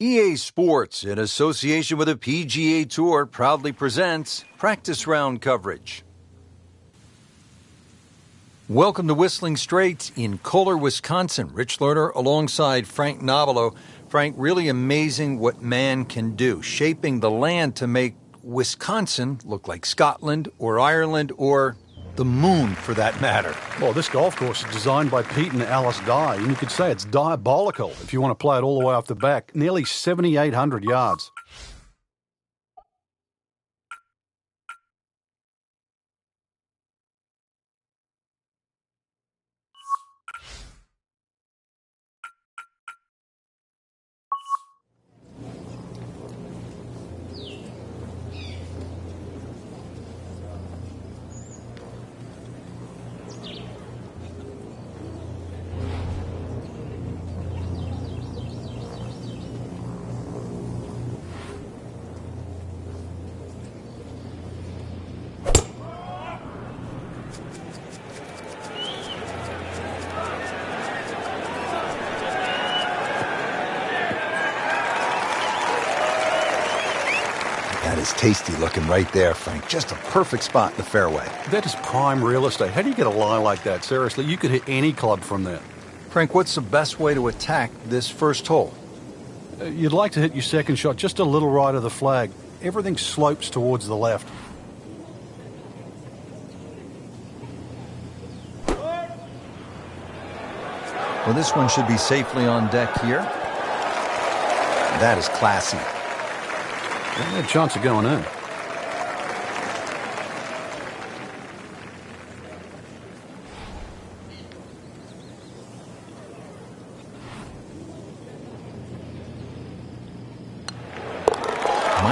EA Sports, in association with the PGA Tour, proudly presents practice round coverage. Welcome to Whistling Straits in Kohler, Wisconsin. Rich Lerner alongside Frank Novelo. Frank, really amazing what man can do, shaping the land to make Wisconsin look like Scotland or Ireland or the moon, for that matter. Well, this golf course is designed by Pete and Alice Dye, and you could say it's diabolical if you want to play it all the way off the back. Nearly 7,800 yards. That is tasty looking right there, Frank. Just a perfect spot in the fairway. That is prime real estate. How do you get a lie like that? Seriously, you could hit any club from there. Frank, what's the best way to attack this first hole? You'd like to hit your second shot just a little right of the flag. Everything slopes towards the left. Well, this one should be safely on deck here. That is classy. They had a chance of going in.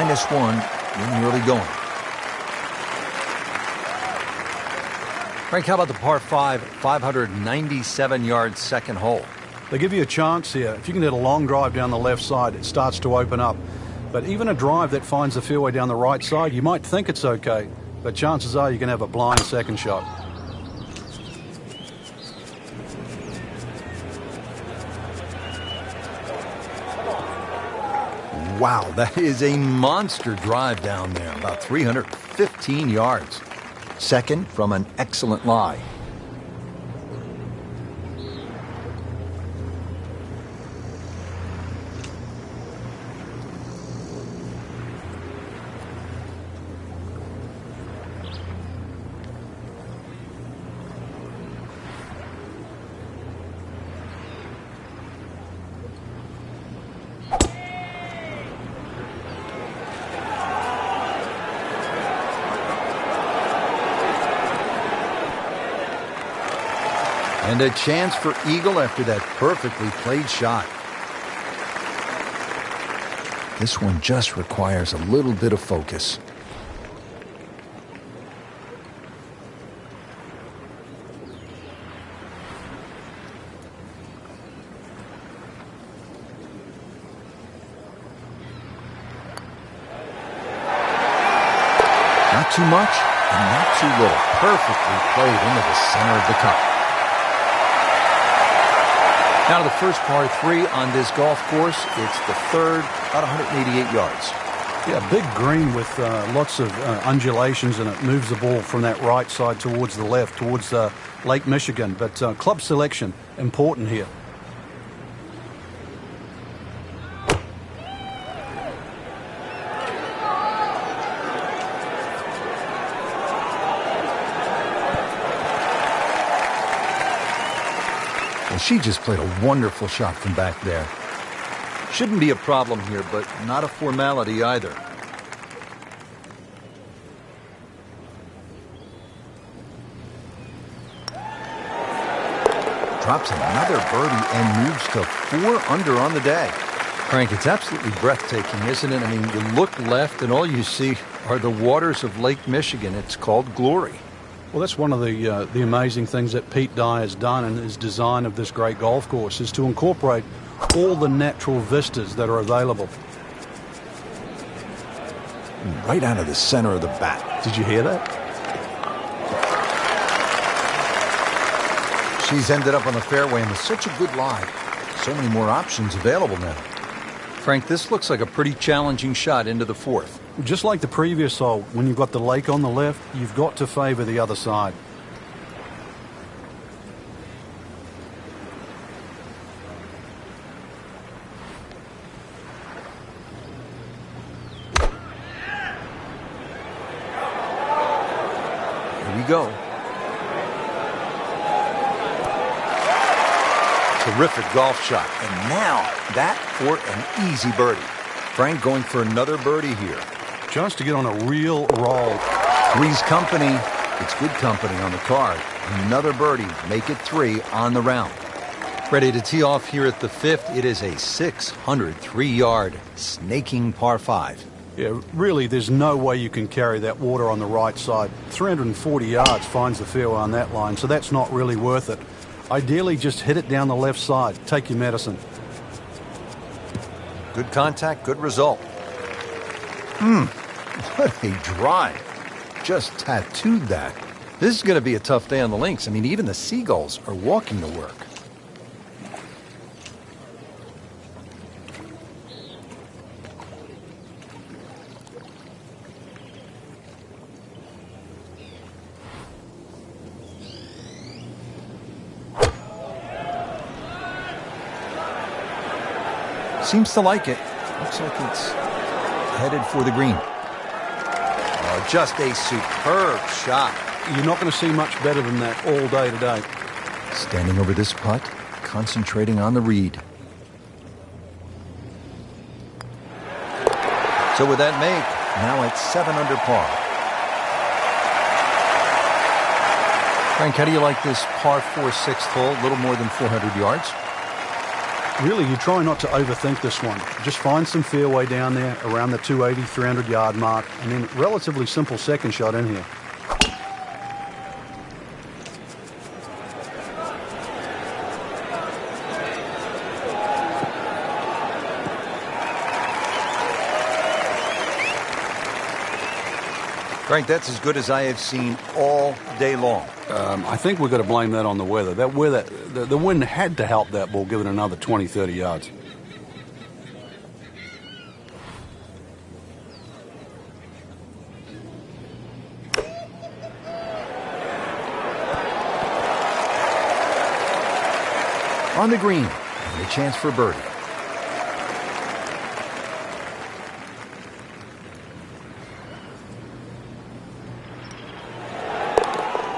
-1, and really going. Frank, how about the par 5, 597-yard second hole? They give you a chance here. If you can hit a long drive down the left side, it starts to open up. But even a drive that finds the fairway down the right side, you might think it's okay, but chances are you're going to have a blind second shot. Wow, that is a monster drive down there, about 315 yards. Second from an excellent lie. And a chance for eagle after that perfectly played shot. This one just requires a little bit of focus. Not too much and not too little. Perfectly played into the center of the cup. Now to the first par 3 on this golf course. It's the third, about 188 yards. Yeah, big green with lots of undulations, and it moves the ball from that right side towards the left, towards Lake Michigan. But club selection, important here. She just played a wonderful shot from back there. Shouldn't be a problem here, but not a formality either. Drops another birdie and moves to 4 under on the day. Frank, it's absolutely breathtaking, isn't it? I mean, you look left and all you see are the waters of Lake Michigan. It's called glory. Well, that's one of the amazing things that Pete Dye has done in his design of this great golf course, is to incorporate all the natural vistas that are available. Right out of the center of the bat. Did you hear that? She's ended up on the fairway, and with such a good lie, so many more options available now. Frank, this looks like a pretty challenging shot into the fourth. Just like the previous hole, when you've got the lake on the left, you've got to favor the other side. Here we go. Terrific golf shot. And now that for an easy birdie. Frank going for another birdie here. Chance to get on a real roll. Three's company. It's good company on the card. Another birdie. Make it 3 on the round. Ready to tee off here at the fifth. It is a 603-yard snaking par 5. Yeah, really, there's no way you can carry that water on the right side. 340 yards finds the fairway on that line, so that's not really worth it. Ideally, just hit it down the left side. Take your medicine. Good contact, good result. What a drive. Just tattooed that. This is going to be a tough day on the links. I mean, even the seagulls are walking to work. Seems to like it. Looks like it's headed for the green. Oh, just a superb shot. You're not going to see much better than that all day today. Standing over this putt, concentrating on the read. So with that make, now at 7 under par. Frank, how do you like this par 4 sixth hole? A little more than 400 yards. Really, you try not to overthink this one. Just find some fairway down there around the 280, 300-yard mark, and then relatively simple second shot in here. Frank, that's as good as I have seen all day long. I think we've got to blame that on the weather. That weather, the wind had to help that ball give it another 20, 30 yards. On the green, and a chance for birdie.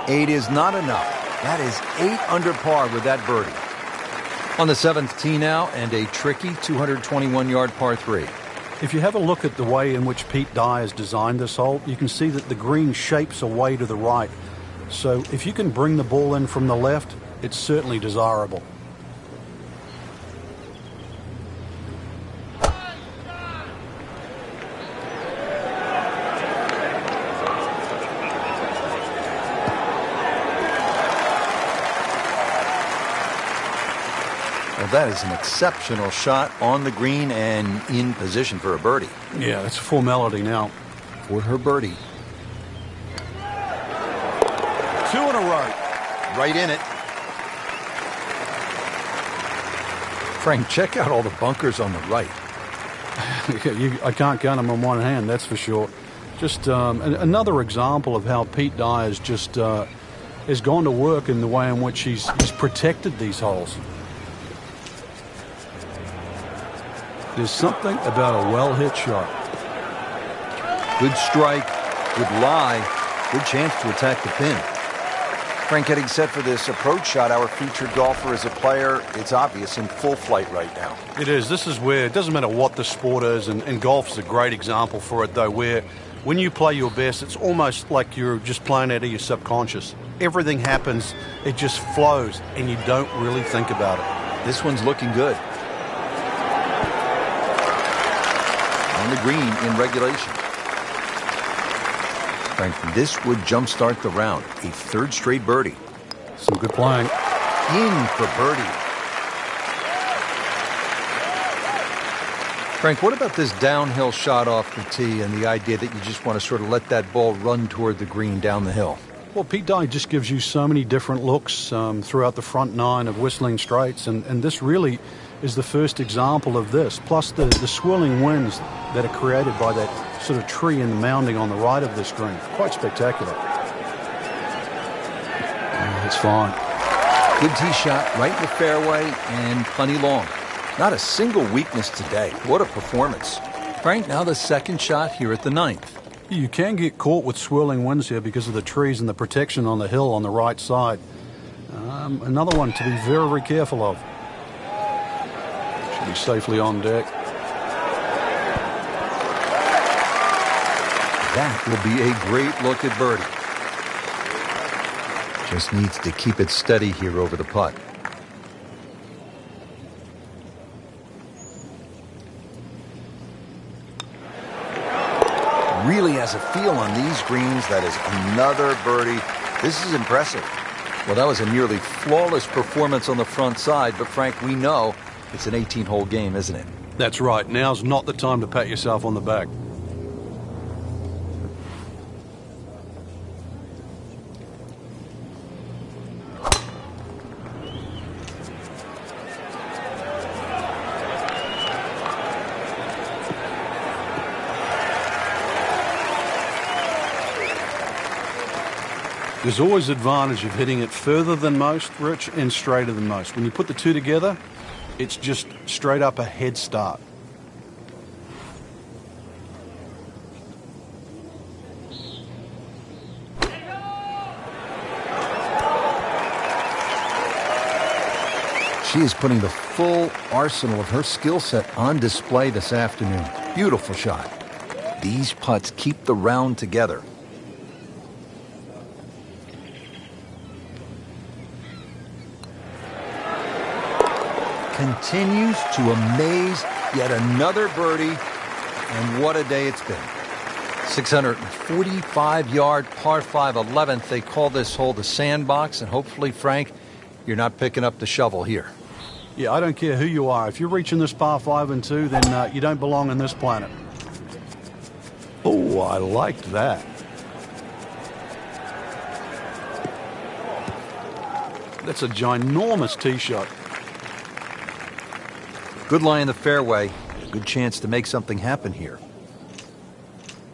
Eight is not enough. That is 8 under par with that birdie. On the 7th tee now, and a tricky 221-yard par 3. If you have a look at the way in which Pete Dye has designed this hole, you can see that the green shapes away to the right. So if you can bring the ball in from the left, it's certainly desirable. That is an exceptional shot on the green and in position for a birdie. Yeah, it's a formality now. For her birdie. 2 in a row. Right in it. Frank, check out all the bunkers on the right. I can't count them on one hand, that's for sure. Just another example of how Pete Dye has just has gone to work in the way in which he's protected these holes. There's something about a well-hit shot. Good strike, good lie, good chance to attack the pin. Frank, getting set for this approach shot. Our featured golfer is a player, it's obvious, in full flight right now. It is. This is where it doesn't matter what the sport is, and golf is a great example for it, though, where when you play your best, it's almost like you're just playing out of your subconscious. Everything happens, it just flows, and you don't really think about it. This one's looking good. On the green in regulation. Frank, this would jumpstart the round. A 3rd straight birdie. Some good playing. In for birdie. Frank, what about this downhill shot off the tee and the idea that you just want to sort of let that ball run toward the green down the hill? Well, Pete Dye just gives you so many different looks throughout the front 9 of Whistling Straits, and this really is the first example of this, plus the swirling winds that are created by that sort of tree and mounding on the right of this green. Quite spectacular. It's fine. Good tee shot, right in the fairway, and plenty long. Not a single weakness today. What a performance. Frank, now the second shot here at the 9th. You can get caught with swirling winds here because of the trees and the protection on the hill on the right side. Another one to be very, very careful of. Should be safely on deck. That will be a great look at birdie. Just needs to keep it steady here over the putt. Really has a feel on these greens. That is another birdie. This is impressive. Well, that was a nearly flawless performance on the front side, but Frank, we know it's an 18-hole game, isn't it? That's right. Now's not the time to pat yourself on the back. There's always advantage of hitting it further than most, Rich, and straighter than most. When you put the two together, it's just straight up a head start. She is putting the full arsenal of her skill set on display this afternoon. Beautiful shot. These putts keep the round together. Continues to amaze. Yet another birdie, and what a day it's been. 645-yard par 5 11th. They call this hole the sandbox, and hopefully, Frank, you're not picking up the shovel here. Yeah, I don't care who you are. If you're reaching this par 5 and 2, then you don't belong on this planet. Oh, I liked that. That's a ginormous tee shot. Good lie in the fairway. Good chance to make something happen here.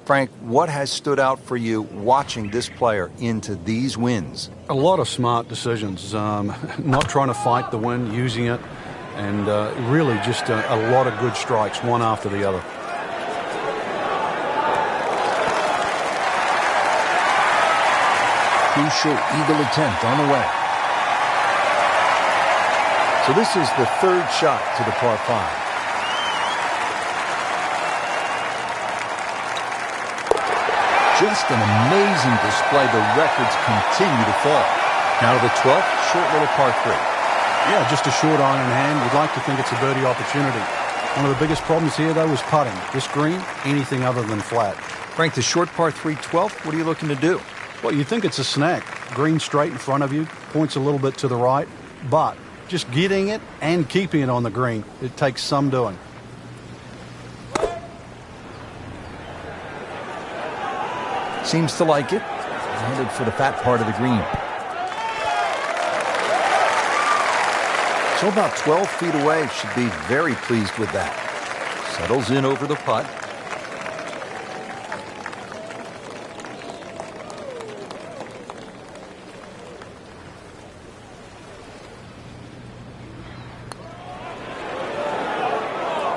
Frank, what has stood out for you watching this player into these wins? A lot of smart decisions. Not trying to fight the wind, using it, and really just a lot of good strikes, one after the other. Crucial eagle attempt on the way. So this is the third shot to the par 5. Just an amazing display. The records continue to fall. Now to the 12th, short little par 3. Yeah, just a short iron in hand. We'd like to think it's a birdie opportunity. One of the biggest problems here, though, is putting. This green, anything other than flat. Frank, the short par 3 12th, what are you looking to do? Well, you think it's a snack. Green straight in front of you, points a little bit to the right, but just getting it and keeping it on the green, it takes some doing. Seems to like it. Headed for the fat part of the green. So about 12 feet away. Should be very pleased with that. Settles in over the putt.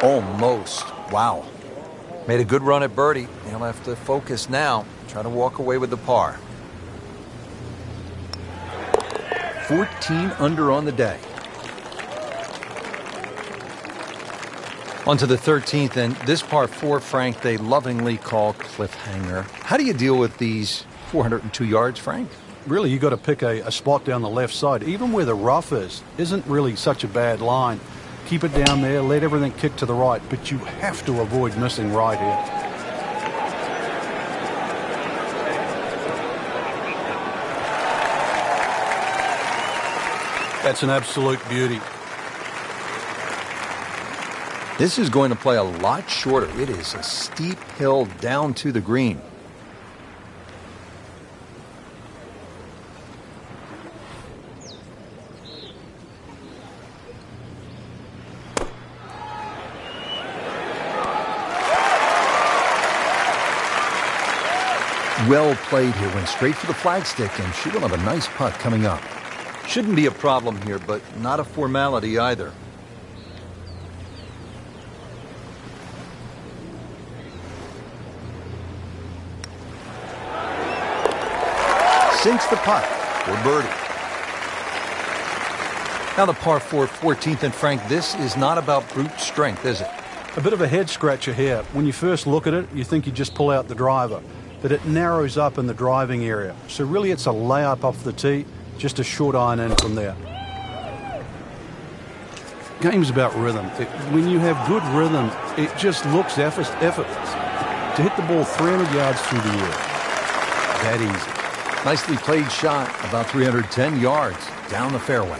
Almost. Wow. Made a good run at birdie. He'll have to focus now. Try to walk away with the par. 14 under on the day. On to the 13th, and this par 4, Frank, they lovingly call cliffhanger. How do you deal with these 402 yards, Frank? Really, you got to pick a spot down the left side. Even where the rough isn't really such a bad line. Keep it down there, let everything kick to the right, but you have to avoid missing right here. That's an absolute beauty. This is going to play a lot shorter. It is a steep hill down to the green. well played here. Went straight for the flagstick, and she will have a nice putt coming up. Shouldn't be a problem here, but not a formality either. Sinks the putt for birdie. Now the par 4, 14th, and Frank, this is not about brute strength, is it? A bit of a head scratcher here. When you first look at it, you think you just pull out the driver, but it narrows up in the driving area. So really it's a layup off the tee, just a short iron in from there. Game's about rhythm. When you have good rhythm, it just looks effortless. To hit the ball 300 yards through the air, that easy. Nicely played shot, about 310 yards down the fairway.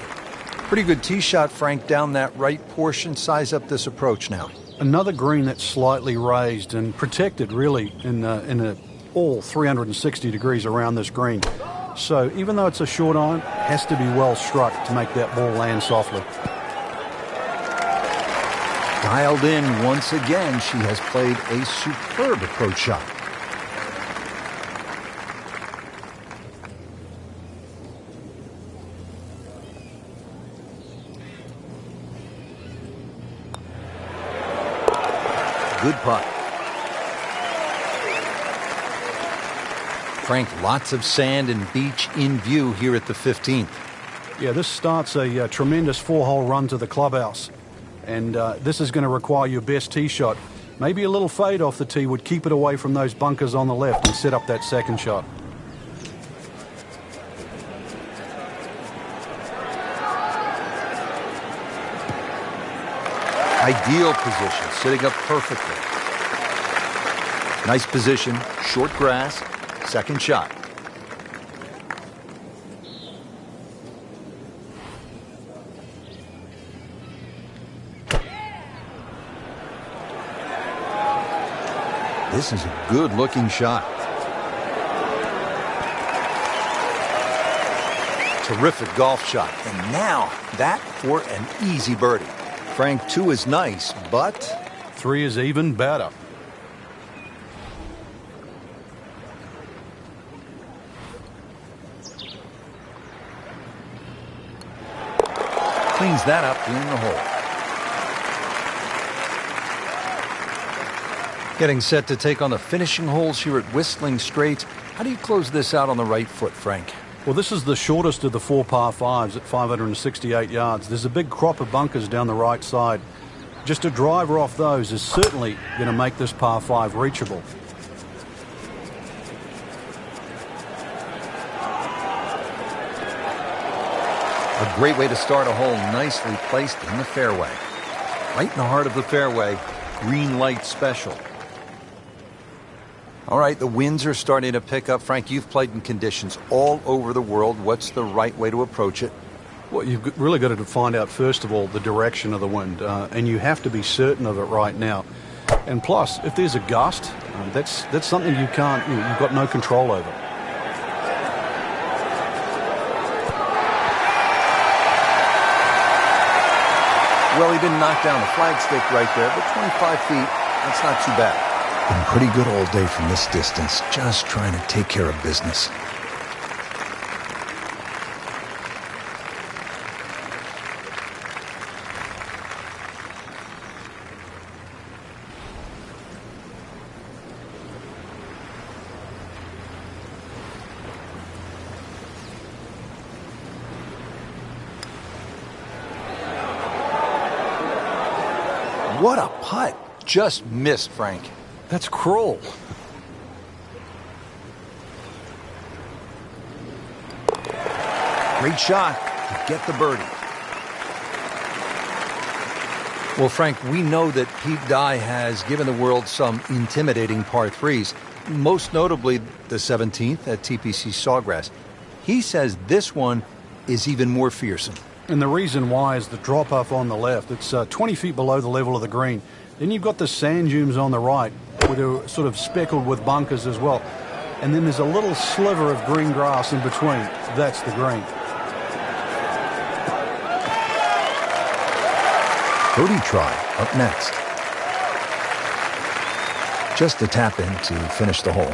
Pretty good tee shot, Frank, down that right portion. Size up this approach now. Another green that's slightly raised and protected, really, in all 360 degrees around this green. So even though it's a short iron, it has to be well struck to make that ball land softly. Dialed in once again. She has played a superb approach shot. Good putt. Frank, lots of sand and beach in view here at the 15th. Yeah, this starts a tremendous 4-hole run to the clubhouse. And this is going to require your best tee shot. Maybe a little fade off the tee would keep it away from those bunkers on the left and set up that second shot. Ideal position, sitting up perfectly. Nice position, short grass, second shot. This is a good-looking shot. Terrific golf shot. And now, that for an easy birdie. Frank, 2 is nice, but 3 is even better. cleans that up in the hole. Getting set to take on the finishing holes here at Whistling Straits. How do you close this out on the right foot, Frank? Well, this is the shortest of the 4 par 5s at 568 yards. There's a big crop of bunkers down the right side. Just a driver off those is certainly going to make this par 5 reachable. A great way to start a hole, nicely placed in the fairway. Right in the heart of the fairway, green light special. All right, the winds are starting to pick up. Frank, you've played in conditions all over the world. What's the right way to approach it? Well, you've really got to find out, first of all, the direction of the wind, and you have to be certain of it right now. And plus, if there's a gust, that's something you've got no control over. Well, he didn't knock down the flagstick right there, but 25 feet, that's not too bad. Been pretty good all day from this distance, just trying to take care of business. What a putt. Just missed, Frank. That's cruel. Great shot to get the birdie. Well, Frank, we know that Pete Dye has given the world some intimidating par 3s, most notably the 17th at TPC Sawgrass. He says this one is even more fearsome. And the reason why is the drop-off on the left. It's 20 feet below the level of the green. Then you've got the sand dunes on the right, which are sort of speckled with bunkers as well. And then there's a little sliver of green grass in between. That's the green. Birdie try up next. Just a tap in to finish the hole.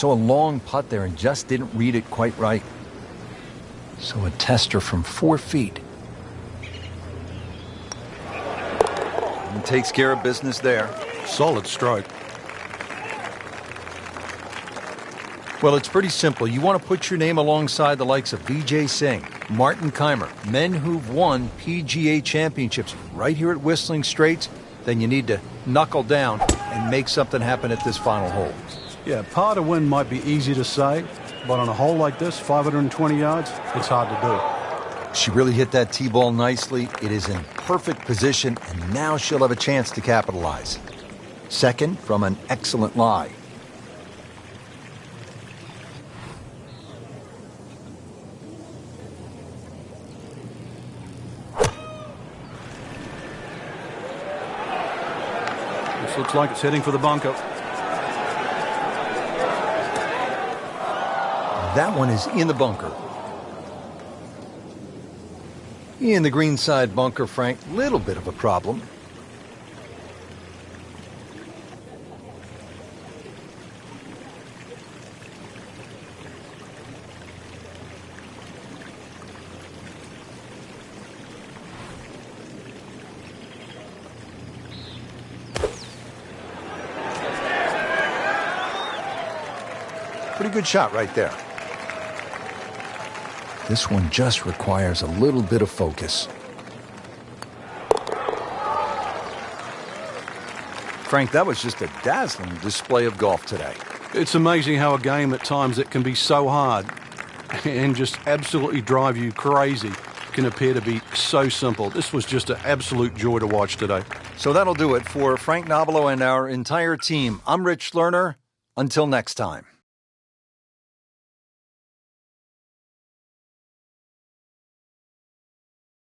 Saw a long putt there and just didn't read it quite right. So a tester from 4 feet. And takes care of business there. Solid stroke. Well, it's pretty simple. You want to put your name alongside the likes of Vijay Singh, Martin Keimer, men who've won PGA championships right here at Whistling Straits. Then you need to knuckle down and make something happen at this final hole. Yeah, par to win might be easy to say, but on a hole like this, 520 yards, it's hard to do. She really hit that tee ball nicely. It is in perfect position, and now she'll have a chance to capitalize. Second from an excellent lie. This looks like it's heading for the bunker. That one is in the bunker. In the greenside bunker, Frank, little bit of a problem. Pretty good shot right there. This one just requires a little bit of focus. Frank, that was just a dazzling display of golf today. It's amazing how a game at times that can be so hard and just absolutely drive you crazy can appear to be so simple. This was just an absolute joy to watch today. So that'll do it for Frank Nobilo and our entire team. I'm Rich Lerner. Until next time.